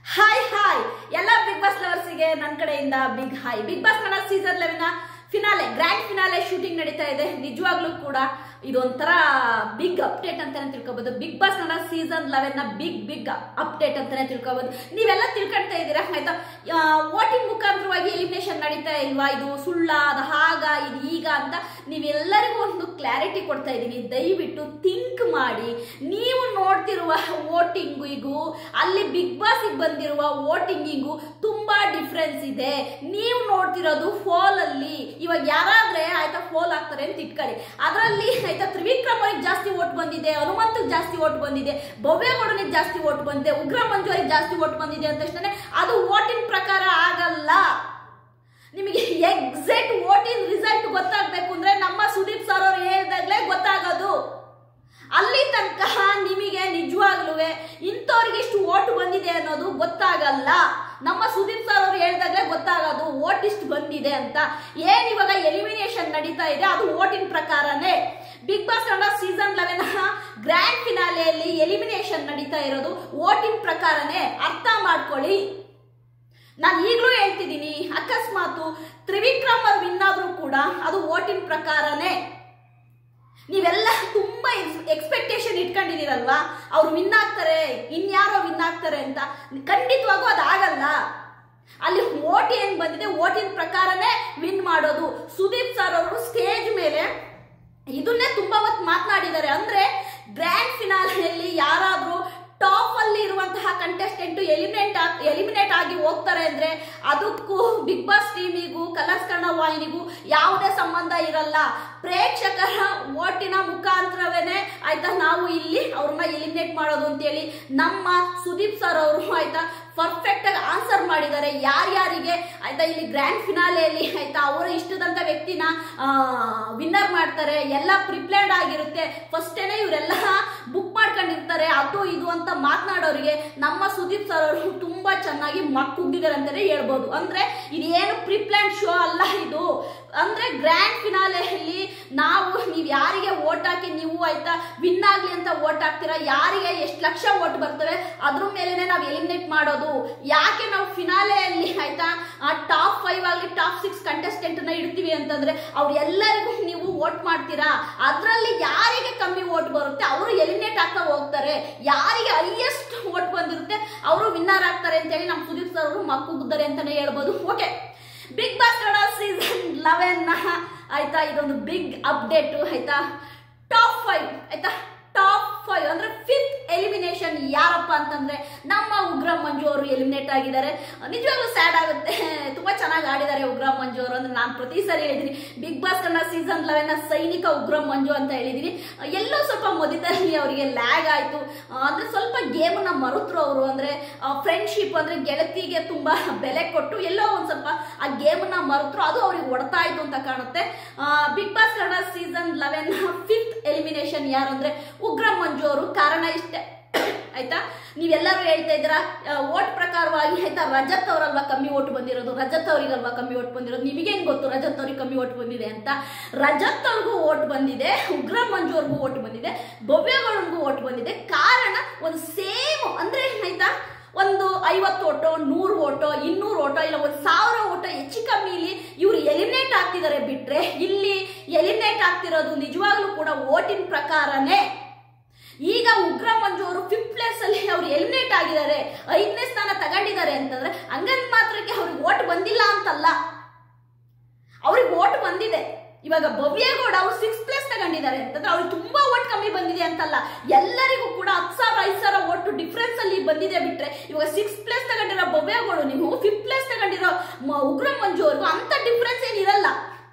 Hi hi ಎಲ್ಲ big boss ಲವರ್ಸ್ಗೆ ನನ್ನ ಕಡೆಯಿಂದ big hi. Big boss Kannada season 11 finale grand finale shooting ನಡೀತಾ ಇದೆ. ನಿಜವಾಗ್ಲೂ ಕೂಡ ಇದೊಂಥರ ಬಿಗ್ ಅಪ್ಡೇಟ್ ಅಂತಾನೆ ತಿಳ್ಕೊಬಹುದು. Big boss Kannada season 11 big update ಅಂತಾನೆ ತಿಳ್ಕೊಬಹುದು. ನೀವೆಲ್ಲ ತಿಳ್ಕೊಳ್ತಾ ಇದ್ದೀರಾ ಆಯ್ತಾ, ವೋಟಿಂಗ್ ಮುಖಾಂತರವಾಗಿ ಎಲಿಮಿನೇಷನ್ ನಡೀತಾ ಇಲ್ವಾ, ಇದು ಸುಳ್ಳ, ಅದು ಹಾಗ, ಇದು ಈಗ ಅಂತ ನೀವೆಲ್ಲರಿಗೂ ಒಂದು ಕ್ಲಾರಿಟಿ ಕೊಡ್ತಾ ಇದ್ದೀನಿ. ದಯವಿಟ್ಟು ಥಿಂಕ್ ಮಾಡಿ. ನೀವು ನೋಡ್ತಿರುವ ವೋಟಿಂಗಿಗೂ ಅಲ್ಲಿ ಬಿಗ್ ಬಾಸ್ ಬಂದಿರುವ ವೋಟಿಂಗಿಗೂ ತುಂಬಾ ಡಿಫ್ರೆನ್ಸ್ ಇದೆ. ನೀವು ನೋಡ್ತಿರೋದು ಫೋಲ್ ಅಲ್ಲಿ. ಇವಾಗ ಯಾರಾದ್ರೆ ಆಯ್ತಾ ಫೋಲ್ ಆಗ್ತಾರೆ ಅಂತ ಇಟ್ಕೊಳ್ಳಿ, ಅದರಲ್ಲಿ ಆಯ್ತಾ ತ್ರಿವಿಕ್ರಮ್ ಅವರಿಗೆ ಜಾಸ್ತಿ ವೋಟ್ ಬಂದಿದೆ, ಹನುಮಂತಕ್ಕೆ ಜಾಸ್ತಿ ವೋಟ್ ಬಂದಿದೆ, ಭವ್ಯಗೌಡನಿಗೆ ಜಾಸ್ತಿ ವೋಟ್ ಬಂದಿದೆ, ಉಗ್ರ ಮಂಜು ಅವರಿಗೆ ಜಾಸ್ತಿ ವೋಟ್ ಬಂದಿದೆ ಅಂತ ತಕ್ಷಣ ಅದು ವೋಟಿಂಗ್ ಪ್ರಕಾರ ಆಗಲ್ಲ. ನಿಮಗೆ ಎಕ್ಸಾಕ್ಟ್ ವೋಟಿಂಗ್ ರಿಸಲ್ಟ್ ಗೊತ್ತಾಗಬೇಕು ಅಂದ್ರೆ ನಮ್ಮ ಸುದೀಪ್ ಸರ್ ಅವರು ಹೇಳಿದಾಗಲೇ ಗೊತ್ತಾಗೋದು. ಅಲ್ಲಿ ತನಕ ನಿಮಗೆ ನಿಜವಾಗ್ಲೂ ಇಂಥವ್ರಿಗೆ ಇಷ್ಟು ವೋಟ್ ಬಂದಿದೆ ಅನ್ನೋದು ಗೊತ್ತಾಗಲ್ಲ. ನಮ್ಮ ಸುದೀಪ್ ಸರ್ ಅವರು ಹೇಳಿದಾಗಲೇ ಗೊತ್ತಾಗೋದು ವೋಟ್ ಇಷ್ಟು ಬಂದಿದೆ ಅಂತ. ಏನ್ ಇವಾಗ ಎಲಿಮಿನೇಷನ್ ನಡೀತಾ ಇದೆ ಅದು ವೋಟಿಂಗ್ ಪ್ರಕಾರನೇ. Big boss Kannada season 11 grand ಫಿನಾಲೆಯಲ್ಲಿ ಎಲಿಮಿನೇಷನ್ ನಡೀತಾ ಇರೋದು ವೋಟಿಂಗ್ ಪ್ರಕಾರನೇ. ಅರ್ಥ ಮಾಡ್ಕೊಳ್ಳಿ. ನಾನು ಈಗಲೂ ಹೇಳ್ತಿದ್ದೀನಿ, ಅಕಸ್ಮಾತ್ ತ್ರಿವಿಕ್ರಮ್ ಅವ್ರು ವಿನ್ ಆದ್ರೂ ಕೂಡ ಅದು ವೋಟಿಂಗ್ ಪ್ರಕಾರನೇ. ನೀವೆಲ್ಲ ತುಂಬಾ ಎಕ್ಸ್ಪೆಕ್ಟೇಷನ್ ಇಟ್ಕೊಂಡಿದ್ದೀರಲ್ವಾ, ಅವ್ರು ವಿನ್ ಆಗ್ತಾರೆ, ಇನ್ಯಾರೋ ವಿನ್ ಆಗ್ತಾರೆ ಅಂತ. ಖಂಡಿತವಾಗೂ ಅದಾಗಲ್ಲ. ಅಲ್ಲಿ ವೋಟ್ ಏನ್ ಬಂದಿದೆ ವೋಟಿಂಗ್ ಪ್ರಕಾರನೇ ವಿನ್ ಮಾಡೋದು. ಸುದೀಪ್ ಸರ್ ಅವರು ಸ್ಟೇಜ್ ಮೇಲೆ ಇದನ್ನೇ ತುಂಬಾ ಹೊತ್ತು ಮಾತನಾಡಿದ್ದಾರೆ. ಅಂದ್ರೆ ಗ್ರ್ಯಾಂಡ್ ಫಿನಾಲೆಯಲ್ಲಿ ಯಾರಾದ್ರೂ ಟಾಪ್ ಅಲ್ಲಿ ಇರುವಂತಹ ಕಂಟೆಸ್ಟೆಂಟ್ ಎಲಿಮಿನೇಟ್ ಆಗಿ ಹೋಗ್ತಾರೆ ಅಂದ್ರೆ ಅದಕ್ಕೂ ಬಿಗ್ ಬಾಸ್ ಟೀಮಿಗೂ ಕಲರ್ಸ್ ಕನ್ನಡ ವಾಹಿನಿಗೂ ಯಾವುದೇ ಸಂಬಂಧ ಇರಲ್ಲ. ಪ್ರೇಕ್ಷಕರ ಓಟಿನ ಮುಖಾಂತರವೇನೆ ಆಯ್ತಾ ನಾವು ಇಲ್ಲಿ ಅವ್ರನ್ನ ಎಲಿಮಿನೇಟ್ ಮಾಡೋದು ಅಂತೇಳಿ ನಮ್ಮ ಸುದೀಪ್ ಸರ್ ಅವರು ಆಯ್ತಾ ಪರ್ಫೆಕ್ಟ್ ಆಗಿ ಆನ್ಸರ್ ಮಾಡಿದ್ದಾರೆ. ಯಾರ್ಯಾರಿಗೆ ಆಯ್ತಾ ಇಲ್ಲಿ ಗ್ರ್ಯಾಂಡ್ ಫಿನಾಲೆಯಲ್ಲಿ ಆಯ್ತಾ ಅವರು ಇಷ್ಟದಂತ ವ್ಯಕ್ತಿನ ವಿನ್ನರ್ ಮಾಡ್ತಾರೆ, ಎಲ್ಲ ಪ್ರಿಪ್ಲೇಡ್ ಆಗಿರುತ್ತೆ. ಫಸ್ಟೇನೆ ಇವರೆಲ್ಲ ಬುಕ್ ಮಾಡ್ಕೊಂಡಿರ್ತಾರೆ, ಅದು ಇದು ಅಂತ ಮಾತನಾಡೋರಿಗೆ ನಮ್ಮ ಸುದೀಪ್ ಸರ್ ಅವರು ತುಂಬಾ ಚೆನ್ನಾಗಿ ಮಕ್ಕುಗ್ದಿದ್ದಾರೆ ಅಂತಾನೆ ಹೇಳ್ಬೋದು. ಅಂದ್ರೆ ಇದೇನು ಪ್ರಿಪ್ಲಾನ್ ಶೋ ಅಲ್ಲ ಇದು. ಅಂದ್ರೆ ಗ್ರ್ಯಾಂಡ್ ಫಿನಾಲೆಯಲ್ಲಿ ನೀವು ಯಾರಿಗೆ ವೋಟ್ ಹಾಕಿ ನೀವು ಆಯ್ತಾ ವಿನ್ ಆಗ್ಲಿ ಅಂತ ವೋಟ್ ಹಾಕ್ತೀರಾ, ಯಾರಿಗೆ ಎಷ್ಟು ಲಕ್ಷ ವೋಟ್ ಬರ್ತವೆ ಅದ್ರ ಮೇಲೆನೆ ನಾವು ಎಲಿಮಿನೇಟ್ ಮಾಡೋದು. ಯಾಕೆ ನಾವು ಫಿನಾಲೆಯಲ್ಲಿ ಆಯ್ತಾ ಟಾಪ್ 5 ಆಗಲಿ ಟಾಪ್ 6 ಕಂಟೆಸ್ಟೆಂಟ್ ನ ಇಡ್ತೀವಿ ಅಂತಂದ್ರೆ ಅವ್ರು ಎಲ್ಲರಿಗೂ ನೀವು ವೋಟ್ ಮಾಡ್ತೀರಾ. ಅದ್ರಲ್ಲಿ ಯಾರಿಗೆ ಕಮ್ಮಿ ವೋಟ್ ಬರುತ್ತೆ ಅವರು ಎಲಿಮಿನೇಟ್ ಆಗ್ತಾ ಹೋಗ್ತಾರೆ. ಯಾರಿಗೆ ಹೈಯೆಸ್ಟ್ ವೋಟ್ ಬಂದಿರುತ್ತೆ ಅವರು ವಿನ್ನರ್ ಆಗ್ತಾರೆ ಅಂತ ಹೇಳಿ ನಮ್ಮ ಸುದೀಪ್ ಸರ್ ಅವರು ಮಕ್ಕುಗಿದ್ದಾರೆ ಅಂತಾನೆ ಹೇಳ್ಬೋದು. Okay, Bigg boss Kannada season 11 ಆಯ್ತಾ ಇದೊಂದು ಬಿಗ್ ಅಪ್ಡೇಟ್ ಆಯ್ತಾ. ಟಾಪ್ 5 ಆಯ್ತಾ, ಟಾಪ್ 5 ಅಂದ್ರೆ 5th ಎಲಿಮಿನೇಷನ್ ಯಾರಪ್ಪ ಅಂತಂದ್ರೆ ನಮ್ಮ ಉಗ್ರ ಮಂಜು ಅವರು ಎಲಿಮಿನೇಟ್ ಆಗಿದ್ದಾರೆ. ನಿಜವಾಗ್ಲೂ ಸ್ಯಾಡ್ ಆಗುತ್ತೆ. ತುಂಬಾ ಚೆನ್ನಾಗಿ ಆಡಿದ್ದಾರೆ ಉಗ್ರ ಮಂಜು ಅವರು. ಅಂದ್ರೆ ನಾನು ಪ್ರತಿ ಸಾರಿ ಹೇಳಿದೀನಿ ಬಿಗ್ ಬಾಸ್ ಕನ್ನಡ ಸೀಸನ್ 11 ಸೈನಿಕ ಉಗ್ರ ಮಂಜು ಅಂತ ಹೇಳಿದೀನಿ. ಎಲ್ಲೋ ಸ್ವಲ್ಪ ಮಧ್ಯದಲ್ಲಿ ಅವರಿಗೆ ಲ್ಯಾಗ್ ಆಯ್ತು. ಅಂದ್ರೆ ಸ್ವಲ್ಪ ಗೇಮ್ ನ ಮರುತ್ರು ಅವರು. ಅಂದ್ರೆ ಫ್ರೆಂಡ್ಶಿಪ್ ಅಂದ್ರೆ ಗೆಳತಿಗೆ ತುಂಬಾ ಬೆಲೆ ಕೊಟ್ಟು ಎಲ್ಲೋ ಒಂದ್ ಸ್ವಲ್ಪ ಆ ಗೇಮ್ ನ ಮರುತ್ರು. ಅದು ಅವ್ರಿಗೆ ಹೊಡ್ತಾ ಇತ್ತು ಅಂತ ಕಾಣುತ್ತೆ. Bigg boss Kannada season 11 5th elimination ಯಾರು ಅಂದ್ರೆ ಉಗ್ರ ಮಂಜು ಅವರು. ಕಾರಣ ಇಷ್ಟೇ ಆಯ್ತಾ. ನೀವೆಲ್ಲರೂ ಹೇಳ್ತಾ ಇದ್ದೀರಾ ವೋಟ್ ಪ್ರಕಾರವಾಗಿ ಆಯ್ತಾ ರಜತ್ ಅವರಲ್ವಾ ಕಮ್ಮಿ ವೋಟ್ ಬಂದಿರೋದು, ರಜತ್ ಅವರಿಗಲ್ವಾ ಕಮ್ಮಿ ವೋಟ್ ಬಂದಿರೋದು. ನಿಮಗೆ ಹೆಂಗ್ ಗೊತ್ತು ರಜತ್ ಅವ್ರಿಗೆ ಕಮ್ಮಿ ವೋಟ್ ಬಂದಿದೆ ಅಂತ? ರಜತ್ ಅವ್ರಿಗೂ ವೋಟ್ ಬಂದಿದೆ, ಉಗ್ರ ಮಂಜು ಅವ್ರಿಗೂ ವೋಟ್ ಬಂದಿದೆ, ಭವ್ಯಗೌಡನಿಗೂ ವೋಟ್ ಬಂದಿದೆ. ಕಾರಣ ಒಂದು ಸೇಮ್ ಅಂದ್ರೆ ಆಯ್ತಾ ಒಂದು 50 ಓಟೋ 100 ಓಟೋ 200 ಓಟೋ ಇಲ್ಲ 1000 ಓಟೋ ಹೆಚ್ಚು ಕಮ್ಮಿ ಇಲ್ಲಿ ಇವ್ರು ಎಲಿಮಿನೇಟ್ ಆಗ್ತಿದ್ದಾರೆ. ಬಿಟ್ರೆ ಇಲ್ಲಿ ಎಲಿಮಿನೇಟ್ ಆಗ್ತಿರೋದು ನಿಜವಾಗ್ಲೂ ಕೂಡ ವೋಟಿಂಗ್ ಪ್ರಕಾರನೇ. ಈಗ ಉಗ್ರ ಮಂಜು ಅವರು 5th ಪ್ಲೇಸ್ ಅಲ್ಲಿ ಅವ್ರು ಎಲಿಮಿನೇಟ್ ಆಗಿದ್ದಾರೆ, 5ನೇ ಸ್ಥಾನ ತಗೊಂಡಿದ್ದಾರೆ ಅಂತಂದ್ರೆ ಹಂಗಂದ್ ಮಾತ್ರಕ್ಕೆ ಅವ್ರಿಗೆ ವೋಟ್ ಬಂದಿಲ್ಲ ಅಂತಲ್ಲ, ಅವ್ರಿಗೆ ವೋಟ್ ಬಂದಿದೆ. ಇವಾಗ ಭವ್ಯಗೌಡ ಅವ್ರು 6th ಪ್ಲೇಸ್ ತಗೊಂಡಿದ್ದಾರೆ ಅಂತಂದ್ರೆ ಅವ್ರಿಗೆ ತುಂಬಾ ವೋಟ್ ಕಮ್ಮಿ ಬಂದಿದೆ ಅಂತಲ್ಲ, ಎಲ್ಲರಿಗೂ ಕೂಡ 10,000 5,000 ವೋಟ್ ಡಿಫ್ರೆನ್ಸ್ ಅಲ್ಲಿ ಬಂದಿದೆ. ಬಿಟ್ರೆ ಇವಾಗ 6th ಪ್ಲೇಸ್ ತಗೊಂಡಿರೋ ಭವ್ಯಗೌಡ ನೀವು 5th ಪ್ಲೇಸ್ ತಗೊಂಡಿರೋ ಉಗ್ರ ಮಂಜು ಅವ್ರಿಗೂ ಅಂತ ಡಿಫ್ರೆನ್ಸ್ ಏನಿರಲ್ಲ,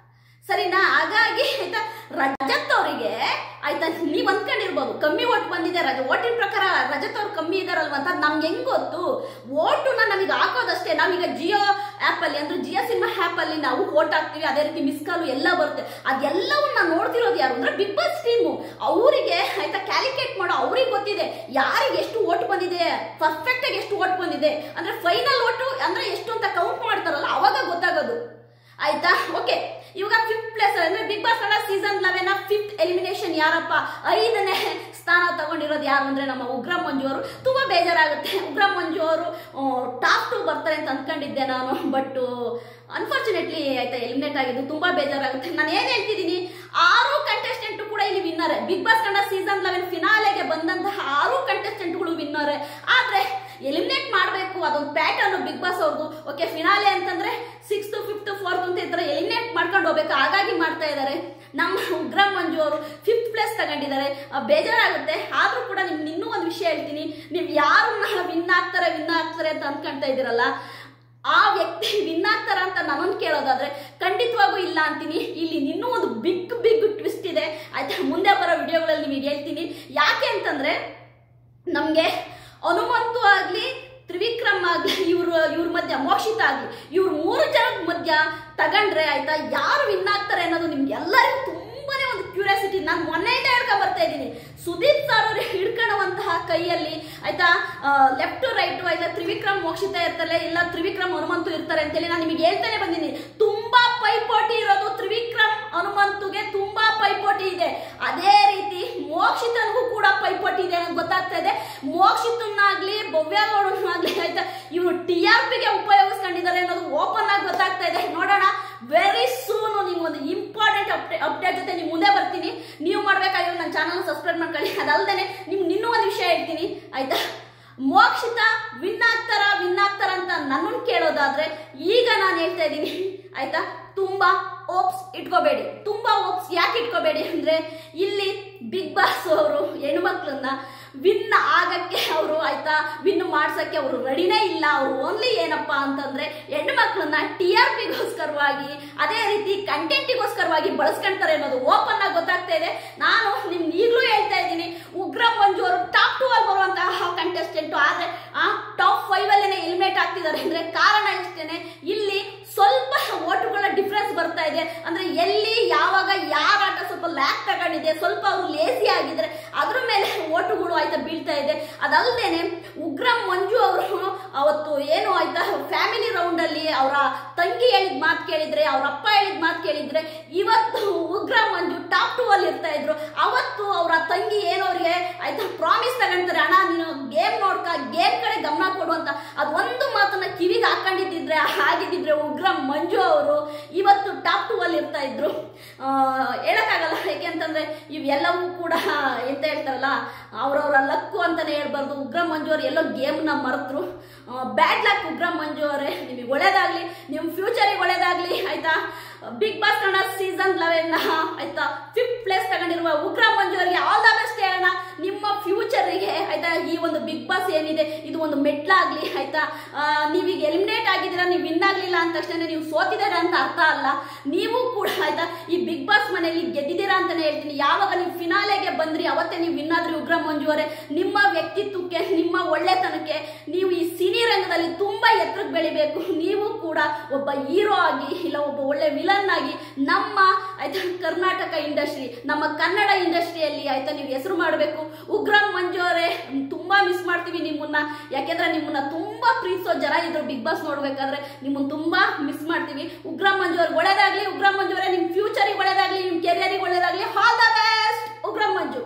ಸರಿನಾ? ಹಾಗಾಗಿ ಆಯ್ತಾ ರಜತ್ ಅವರಿಗೆ ಆಯ್ತಾ ನೀವ್ ಅಂದ್ಕೊಂಡಿರ್ಬೋದು ಕಮ್ಮಿ ವೋಟ್ ಬಂದಿದೆ, ವೋಟಿನ ಪ್ರಕಾರ ರಜತ್ ಅವ್ರು ಕಮ್ಮಿ ಇದಾರಲ್ವ ಅಂತ. ನಮ್ಗೆ ಹೆಂಗ್ ಗೊತ್ತು? ವೋಟುನ ನಮಗೆ ಹಾಕೋದಷ್ಟೇ. ನಾವೀಗ ಜಿಯೋ ಆಪ್ ಅಲ್ಲಿ ಅಂದ್ರೆ ಜಿಯೋ ಸಿನಿಮಾ ಆಪ್ ಅಲ್ಲಿ ನಾವು ವೋಟ್ ಹಾಕ್ತಿವಿ, ಅದೇ ರೀತಿ ಮಿಸ್ ಕಾಲು ಎಲ್ಲ ಬರುತ್ತೆ. ಅದೆಲ್ಲವನ್ನ ನೋಡ್ತಿರೋದು ಯಾರು ಅಂದ್ರೆ ಬಿಗ್ ಬಾಸ್ ಟೀಮು. ಅವರಿಗೆ ಆಯ್ತಾ ಕ್ಯಾಲ್ಕುಲೇಟ್ ಮಾಡೋ ಅವ್ರಿಗೆ ಗೊತ್ತಿದೆ ಯಾರಿಗೆ ಎಷ್ಟು ವೋಟ್ ಬಂದಿದೆ, ಪರ್ಫೆಕ್ಟ್ ಆಗಿ ಎಷ್ಟು ವೋಟ್ ಬಂದಿದೆ. ಅಂದ್ರೆ ಫೈನಲ್ ವೋಟು ಅಂದ್ರೆ ಎಷ್ಟು ಅಂತ ಕೌಂಟ್ ಮಾಡ್ತಾರಲ್ಲ ಅವಾಗ ಗೊತ್ತಾಗೋದು ಆಯ್ತಾ. ಓಕೆ, ಇವಾಗ 5th ಪ್ಲೇಸ್ ಅಂದ್ರೆ Bigg boss Kannada season 11 5th elimination ಯಾರಪ್ಪ, 5ನೇ ಸ್ಥಾನ ತಗೊಂಡಿರೋದು ಯಾರು ಅಂದ್ರೆ ನಮ್ಮ ಉಗ್ರಂ ಮಂಜು ಅವರು. ತುಂಬಾ ಬೇಜಾರಾಗುತ್ತೆ. ಉಗ್ರಂ ಮಂಜು ಅವರು ಟಾಪ್ 2 ಬರ್ತಾರೆ ಅಂತ ಅನ್ಕೊಂಡಿದ್ದೆ ನಾನು, ಬಟ್ ಅನ್ಫಾರ್ಚುನೇಟ್ಲಿ ಆಯ್ತಾ ಎಲಿಮಿನೇಟ್ ಆಗಿದ್ದು. ತುಂಬಾ ಬೇಜಾರಾಗುತ್ತೆ. ನಾನು ಏನ್ ಹೇಳ್ತಿದ್ದೀನಿ, 6 ಕಂಟೆಸ್ಟೆಂಟ್ ಕೂಡ ಇಲ್ಲಿ winner. Bigg boss Kannada season 11 ಫಿನಾಲೆಗೆ ಬಂದಂತಹ 6 ಕಂಟೆಸ್ಟೆಂಟ್ಗಳು ವಿನ್ನರ್. ಆದ್ರೆ ಎಲಿಮಿನೇಟ್ ಮಾಡಬೇಕು, ಅದೊಂದು ಪ್ಯಾಟರ್ನ್ ಬಿಗ್ ಬಾಸ್ ಅವ್ರದ್ದು. ಓಕೆ, ಫಿನಾಲೆ ಅಂತಂದ್ರೆ 6th 5th 4th ಅಂತ ಈ ತರ ಎಲಿಮಿನೇಟ್ ಮಾಡ್ಕೊಂಡು ಹೋಗ್ಬೇಕು, ಹಾಗಾಗಿ ಮಾಡ್ತಾ ಇದ್ದಾರೆ. ನಮ್ಮ ಉಗ್ರಂ ಮಂಜು ಅವರು 5th ಪ್ಲೇಸ್ ತಗೊಂಡಿದ್ದಾರೆ. ಬೇಜಾರಾಗುತ್ತೆ. ಆದ್ರೂ ಕೂಡ ನಿಮ್ಗೆ ಇನ್ನೂ ಒಂದು ವಿಷಯ ಹೇಳ್ತೀನಿ, ನೀವು ಯಾರನ್ನ ವಿನ್ ಆಗ್ತಾರೆ ಅಂತ ಅನ್ಕೊಂತ ಇದ್ದೀರಲ್ಲ, ಆ ವ್ಯಕ್ತಿ ವಿನ್ ಆಗ್ತಾರ ಅಂತ ನನ್ನನ್ನು ಕೇಳೋದಾದ್ರೆ ಖಂಡಿತವಾಗೂ ಇಲ್ಲ ಅಂತೀನಿ. ಇಲ್ಲಿ ಇನ್ನೂ ಒಂದು ಬಿಗ್ ಟ್ವಿಸ್ಟ್ ಇದೆ ಆಯ್ತಾ, ಮುಂದೆ ಬರೋ ವಿಡಿಯೋಗಳಲ್ಲಿ ನಿಮಗೆ ಹೇಳ್ತೀನಿ. ಯಾಕೆ ಅಂತಂದ್ರೆ ನಮ್ಗೆ ಹನುಮಂತು ಆಗ್ಲಿ, ತ್ರಿವಿಕ್ರಮ್ ಆಗ್ಲಿ, ಇವ್ರ ಮಧ್ಯ ಮೋಕ್ಷಿತ ಆಗ್ಲಿ, ಇವ್ರ 3 ಜನದ ಮಧ್ಯ ತಗೊಂಡ್ರೆ ಆಯ್ತಾ ಯಾರು ವಿನ್ ಆಗ್ತಾರೆ ಅನ್ನೋದು ನಿಮ್ಗೆ ಎಲ್ಲರಿಗೂ ತುಂಬಾನೇ ಒಂದು ಕ್ಯೂರಿಯಾಸಿಟಿ. ನಾನು ಮೊನ್ನೆಯಿಂದ ಹೇಳ್ಕೊಂಡ್ ಬರ್ತಾ ಇದ್ದೀನಿ, ಸುದೀಪ್ ಸರ್ ಅವರು ಹಿಡ್ಕೊಳ್ಳುವಂತಹ ಕೈಯಲ್ಲಿ ಆಯ್ತಾ ಲೆಫ್ಟ್ ಟು ರೈಟ್ ಆಯ್ತಾ ತ್ರಿವಿಕ್ರಮ್ ಮೋಕ್ಷಿತ ಇರ್ತಾರೆ, ಇಲ್ಲ ತ್ರಿವಿಕ್ರಮ್ ಹನುಮಂತು ಇರ್ತಾರೆ ಅಂತೇಳಿ ನಾನು ನಿಮಗೆ ಹೇಳ್ತಾನೆ ಬಂದಿದ್ದೀನಿ. ತುಂಬಾ ಪೈಪೋಟಿ ಇರೋದು ತ್ರಿವಿಕ್ರಮ್ ಹನುಮಂತುಗೆ, ತುಂಬಾ ಪೈಪೋಟಿ ಇದೆ. ಅದೇ ರೀತಿ ಮೋಕ್ಷಿತನಿಗೂ ಕೂಡ ಪೈಪೋಟಿ ಇದೆ ಅಂತ ಗೊತ್ತಾಗ್ತಾ ಇದೆ. ಮೋಕ್ಷಿತನಾಗ್ಲಿ ಭವ್ಯಗೌಡನಾಗ್ಲಿ ಆಯ್ತಾ ಇವರು TRPಗೆ ಉಪಯೋಗಿಸ್ಕೊಂಡಿದ್ದಾರೆ ಅನ್ನೋದು ಓಪನ್ ಆಗಿ ಗೊತ್ತಾಗ್ತಾ ಇದೆ. ನೋಡೋಣ, ವೆರಿ ಸೂನ್ ನಿಮ್ಗೊಂದು ಇಂಪಾರ್ಟೆಂಟ್ ಅಪ್ಡೇಟ್ ಜೊತೆ ನೀವು ಮುಂದೆ ಬರ್ತೀನಿ. ನೀವು ಮಾಡ್ಬೇಕಾಗಿರೋ ನನ್ನ ಚಾನಲ್ ಸಬ್ಸ್ಕ್ರೈಬ್ ಮಾಡ್ಕೊಳ್ಳಿ. ಅದಲ್ಲದೆ ನಿಮ್ಗೆ ಇನ್ನೂ ಒಂದು ವಿಷಯ ಹೇಳ್ತೀನಿ ಆಯ್ತಾ, ಮೋಕ್ಷಿತ ವಿನ್ ಆಗ್ತಾರ ಅಂತ ನನ್ನನ್ನು ಕೇಳೋದಾದ್ರೆ ಈಗ ನಾನು ಹೇಳ್ತಾ ಇದ್ದೀನಿ ಆಯ್ತಾ, ತುಂಬಾ ಓಪ್ಸ್ ಇಟ್ಕೋಬೇಡಿ. ತುಂಬಾ ಓಪ್ಸ್ ಯಾಕೆ ಇಟ್ಕೋಬೇಡಿ ಅಂದ್ರೆ, ಇಲ್ಲಿ ಬಿಗ್ ಬಾಸ್ ಅವರು ಹೆಣ್ಮಕ್ಳನ್ನ ವಿನ್ ಆಗಕ್ಕೆ ಅವರು ಆಯ್ತಾ ವಿನ್ ಮಾಡ್ಸಕ್ಕೆ ಅವರು ರೆಡಿನೇ ಇಲ್ಲ. ಅವರು ಓನ್ಲಿ ಏನಪ್ಪಾ ಅಂತಂದ್ರೆ ಹೆಣ್ಣು ಮಕ್ಕಳನ್ನ TRPಗೋಸ್ಕರವಾಗಿ ಅದೇ ರೀತಿ ಕಂಟೆಂಟಿಗೋಸ್ಕರವಾಗಿ ಬಳಸ್ಕೊಂತಾರೆ ಅನ್ನೋದು ಓಪನ್ ಆಗಿ ಗೊತ್ತಾಗ್ತಾ ಇದೆ. ನಾನು ನಿಮ್ಗೆ ಈಗಲೂ ಹೇಳ್ತಾ ಇದ್ದೀನಿ, ಉಗ್ರಂ ಮಂಜು ಅವರು ಟಾಪ್ 2 ಅಲ್ಲಿ ಬರುವಂತಹ ಕಂಟೆಸ್ಟೆಂಟ್, ಆದ್ರೆ ಟಾಪ್ 5 ಅಲ್ಲೇನೆ ಎಲಿಮಿನೇಟ್ ಆಗ್ತಿದ್ದಾರೆ ಅಂದ್ರೆ ಕಾರಣ ಇಷ್ಟೇನೆ, ಇಲ್ಲಿ ಸ್ವಲ್ಪ ಓಟುಗಳ ಡಿಫ್ರೆನ್ಸ್ ಬರ್ತಾ ಇದೆ. ಅಂದ್ರೆ ಎಲ್ಲಿ ಯಾವಾಗ ಯಾರ ಆಟ ಸ್ವಲ್ಪ ಲ್ಯಾಕ್ ತಗೊಂಡಿದೆ, ಸ್ವಲ್ಪ ಅವರು ಲೇಸಿ ಆಗಿದ್ರೆ ಅದ್ರ ಮೇಲೆ ಓಟುಗಳು ಆಯ್ತಾ ಬೀಳ್ತಾ ಇದೆ. ಅದಲ್ಲದೇನೆ ಉಗ್ರಂ ಮಂಜು ಅವರು ಅವತ್ತು ಏನು ಆಯ್ತಾ ಫ್ಯಾಮಿಲಿ ರೌಂಡ್ ಅಲ್ಲಿ ಅವರ ತಂಗಿ ಹೇಳಿದ ಮಾತು ಕೇಳಿದ್ರೆ, ಅವ್ರ ಅಪ್ಪ ಹೇಳಿದ ಮಾತು ಕೇಳಿದ್ರೆ, ಇವತ್ತು ಉಗ್ರಂ ಮಂಜು ಟಾಪ್ 2 ಅಲ್ಲಿ ಇರ್ತಾ ಇದ್ರು. ಅವತ್ತು ಅವರ ತಂಗಿ ಏನವ್ರಿಗೆ ಆಯ್ತಾ ಪ್ರಾಮಿಸ್ ತಗೊಂತಾರೆ, ಅಣ್ಣ ನೀನು ಗೇಮ್ ನೋಡ್ಕ, ಗೇಮ್ ಕಡೆ ಗಮನ ಕೊಡು ಅಂತ. ಅದೊಂದು ಮಾತನ್ನ ಕಿವಿಗೆ ಹಾಕೊಂಡಿದ್ದಿದ್ರೆ ಆಗಿದ್ದಿದ್ರೆ ಉಗ್ರಂ ಮಂಜು ಅವರು ಇವತ್ತು ಟಾಪ್ 2 ಅಲ್ಲಿ ಇರ್ತಾ ಇದ್ರು. ಹೇಳಕ್ಕಾಗಲ್ಲ, ಯಾಕೆಂತಂದ್ರೆ ಇವೆಲ್ಲವೂ ಕೂಡ ಎಂತ ಹೇಳ್ತಾರಲ್ಲ, ಅವ್ರವ್ರ ಲಕ್ಕು ಅಂತಾನೆ ಹೇಳ್ಬಾರ್ದು. ಉಗ್ರಂ ಮಂಜು ಅವರು ಎಲ್ಲೋ ಗೇಮ್ನ ಮರೆತರು. ಬ್ಯಾಡ್ ಲಕ್ ಉಗ್ರಂ ಮಂಜು ಅವರೇ, ನಿಮಗೆ ಒಳ್ಳೇದಾಗ್ಲಿ, ನಿಮ್ ಫ್ಯೂಚರಿಗೆ ಒಳ್ಳೇದಾಗ್ಲಿ ಆಯ್ತಾ. ಬಿಗ್ ಬಾಸ್ ಕನ್ನಡ ಸೀಸನ್ 11 ಆಯ್ತಾ 5th ಪ್ಲೇಸ್ ತಗೊಂಡಿರುವ ಉಗ್ರಂ ಮಂಜು ಅವರಿಗೆ ಆಲ್ ದ ಬೆಸ್ಟ್ ಹೇಳೋಣ. ನಿಮ್ಮ ಫ್ಯೂಚರಿಗೆ ಆಯ್ತಾ ಈ ಒಂದು ಬಿಗ್ ಬಾಸ್ ಏನಿದೆ ಇದು ಒಂದು ಮೆಟ್ಲಾಗ್ಲಿ ಆಯ್ತಾ. ನೀವೀಗ ಎಲಿಮಿನೇಟ್ ಆಗಿದ್ದೀರಾ, ನೀವು ವಿನ್ ಆಗ್ಲಿಲ್ಲ ಅಂದ ತಕ್ಷಣ ನೀವು ಸೋತಿದ್ದೀರಾ ಅಂತ ಅರ್ಥ ಅಲ್ಲ. ನೀವು ಕೂಡ ಆಯ್ತಾ ಈ ಬಿಗ್ ಬಾಸ್ ಮನೆಯಲ್ಲಿ ಗೆದ್ದಿದ್ದೀರಾ ಅಂತಾನೆ ಹೇಳ್ತೀನಿ. ಯಾವಾಗ ನೀವು ಫಿನಾಲೆಗೆ ಬಂದ್ರಿ ಅವತ್ತೇ ನೀವು ವಿನ್ ಆದ್ರಿ ಉಗ್ರಂ ಮಂಜು ಅವರೇ. ನಿಮ್ಮ ವ್ಯಕ್ತಿತ್ವಕ್ಕೆ, ನಿಮ್ಮ ಒಳ್ಳೆತನಕ್ಕೆ ನೀವು ಈ ಸಿನಿ ರಂಗದಲ್ಲಿ ತುಂಬಾ ಎತ್ತರಕ್ಕೆ ಬೆಳಿಬೇಕು. ನೀವು ಕೂಡ ಒಬ್ಬ ಹೀರೋ ಆಗಿ ಇಲ್ಲ ಒಬ್ಬ ಒಳ್ಳೆ ವಿಲನ್ ಆಗಿ ನಮ್ಮ ಆಯ್ತಾ ಕರ್ನಾಟಕ ಇಂಡಸ್ಟ್ರಿ, ನಮ್ಮ ಕನ್ನಡ ಇಂಡಸ್ಟ್ರಿಯಲ್ಲಿ ಆಯ್ತಾ ನೀವು ಹೆಸರು ಮಾಡಬೇಕು. ಉಗ್ರಂ ಮಂಜು ಅವರೇ, ತುಂಬಾ ಮಿಸ್ ಮಾಡ್ತೀವಿ ನಿಮ್ಮನ್ನ. ಯಾಕೆಂದ್ರೆ ನಿಮ್ಮನ್ನ ತುಂಬಾ ಪ್ರೀತಿಸೋ ಜನ ಇದ್ರು ಬಿಗ್ ಬಾಸ್ ನೋಡ್ಬೇಕಾದ್ರೆ, ನಿಮ್ಮನ್ನ ತುಂಬಾ ಮಿಸ್ ಮಾಡ್ತೀವಿ. ಉಗ್ರಂ ಮಂಜು ಅವ್ರಿಗೆ ಒಳ್ಳೇದಾಗ್ಲಿ. ಉಗ್ರಂ ಮಂಜು ಅವರೇ, ನಿಮ್ ಫ್ಯೂಚರಿಗೆ ಒಳ್ಳೇದಾಗ್ಲಿ, ನಿಮ್ ಕೆರಿಯರಿಗೆ ಒಳ್ಳೇದಾಗ್ಲಿ. All the best Ugram Manju.